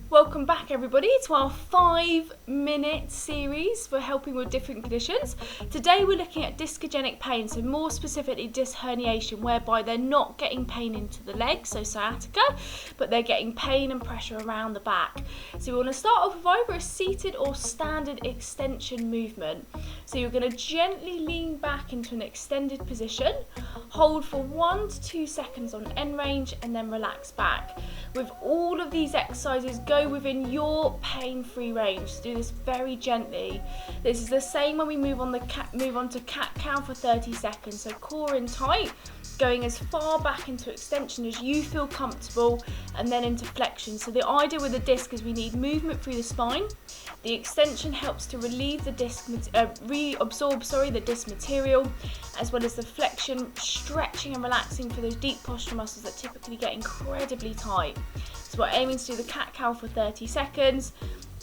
Welcome back everybody to our 5-minute series for helping with different conditions. Today we're looking at discogenic pain, so more specifically disc herniation, whereby they're not getting pain into the leg, so sciatica, but they're getting pain and pressure around the back. So we want to start off with either a seated or standard extension movement. So you're going to gently lean back into an extended position, hold for 1 to 2 seconds on end range, and then relax back. With all of these exercises, go within your pain-free range. So do this very gently. This is the same when we move on to cat-cow for 30 seconds. So core in tight, going as far back into extension as you feel comfortable, and then into flexion. So the idea with the disc is we need movement through the spine. The extension helps to relieve the disc, reabsorb the disc material, as well as the flexion, stretching and relaxing for those deep postural muscles that typically get incredibly tight. So we're aiming to do the cat-cow for 30 seconds,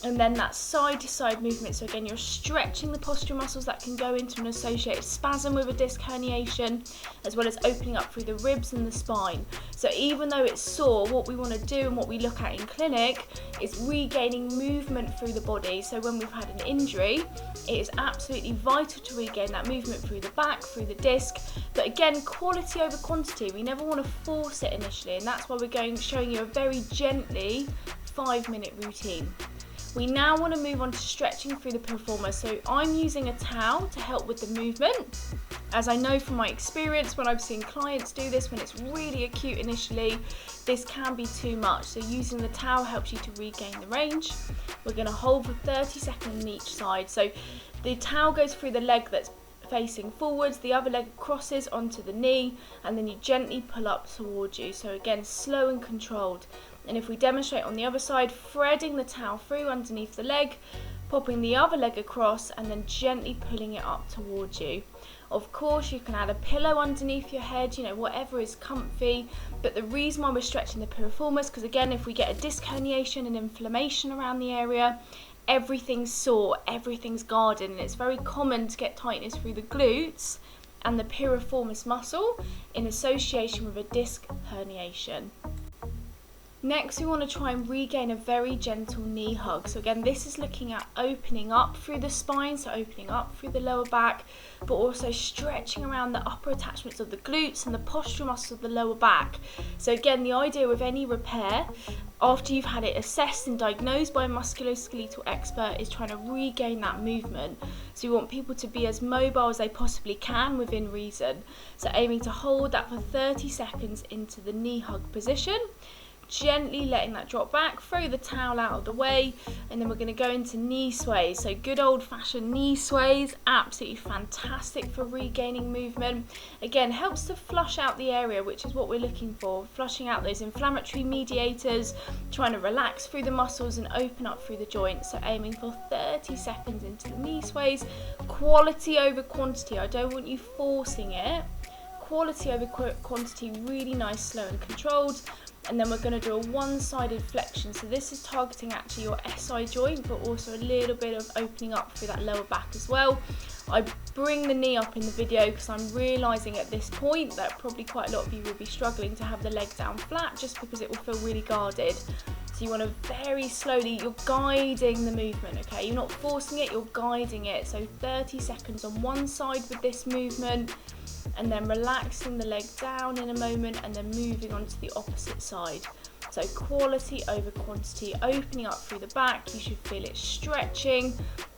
and then that side-to-side movement. So again, you're stretching the postural muscles that can go into an associated spasm with a disc herniation, as well as opening up through the ribs and the spine. So even though it's sore, what we want to do and what we look at in clinic is regaining movement through the body. So when we've had an injury, it is absolutely vital to regain that movement through the back, through the disc. But again, quality over quantity. We never want to force it initially, and that's why we're showing you a very gently 5-minute routine. We now want to move on to stretching through the piriformis. So I'm using a towel to help with the movement. As I know from my experience when I've seen clients do this, when it's really acute initially, this can be too much. So using the towel helps you to regain the range. We're going to hold for 30 seconds on each side. So the towel goes through the leg that's facing forwards, the other leg crosses onto the knee, and then you gently pull up towards you. So again, slow and controlled. And if we demonstrate on the other side, threading the towel through underneath the leg, popping the other leg across, and then gently pulling it up towards you. Of course, you can add a pillow underneath your head, whatever is comfy. But the reason why we're stretching the piriformis, because again, if we get a disc herniation and inflammation around the area, everything's sore, everything's guarded, and it's very common to get tightness through the glutes and the piriformis muscle in association with a disc herniation. Next, we want to try and regain a very gentle knee hug. So again, this is looking at opening up through the spine, so opening up through the lower back, but also stretching around the upper attachments of the glutes and the postural muscles of the lower back. So again, the idea with any repair, after you've had it assessed and diagnosed by a musculoskeletal expert, is trying to regain that movement. So you want people to be as mobile as they possibly can within reason. So aiming to hold that for 30 seconds into the knee hug position. Gently letting that drop back, throw the towel out of the way, and then we're going to go into knee sways. So good old-fashioned knee sways, absolutely fantastic for regaining movement. Again, helps to flush out the area, which is what we're looking for, flushing out those inflammatory mediators, trying to relax through the muscles and open up through the joints. So aiming for 30 seconds into the knee sways. Quality over quantity. I don't want you forcing it. Quality over quantity, really nice, slow and controlled. And then we're going to do a one-sided flexion. So this is targeting actually your SI joint, but also a little bit of opening up through that lower back as well. I bring the knee up in the video because I'm realising at this point that probably quite a lot of you will be struggling to have the leg down flat, just because it will feel really guarded. So you want to very slowly, you're guiding the movement, okay? You're not forcing it, you're guiding it. So 30 seconds on one side with this movement, and then relaxing the leg down in a moment, and then moving on to the opposite side. So quality over quantity, opening up through the back. You should feel it stretching,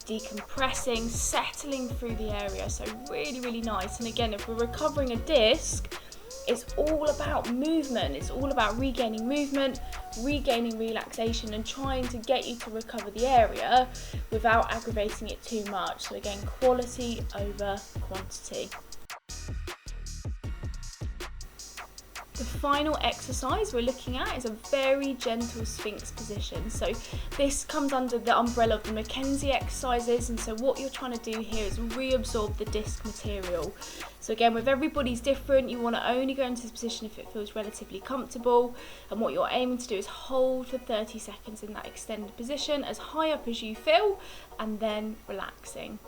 decompressing, settling through the area. So really, really nice. And again, if we're recovering a disc, it's all about movement. It's all about regaining movement, regaining relaxation, and trying to get you to recover the area without aggravating it too much. So again, quality over quantity. The final exercise we're looking at is a very gentle Sphinx position. So this comes under the umbrella of the Mackenzie exercises, and so what you're trying to do here is reabsorb the disc material. So again, with everybody's different, you want to only go into this position if it feels relatively comfortable, and what you're aiming to do is hold for 30 seconds in that extended position as high up as you feel, and then relaxing.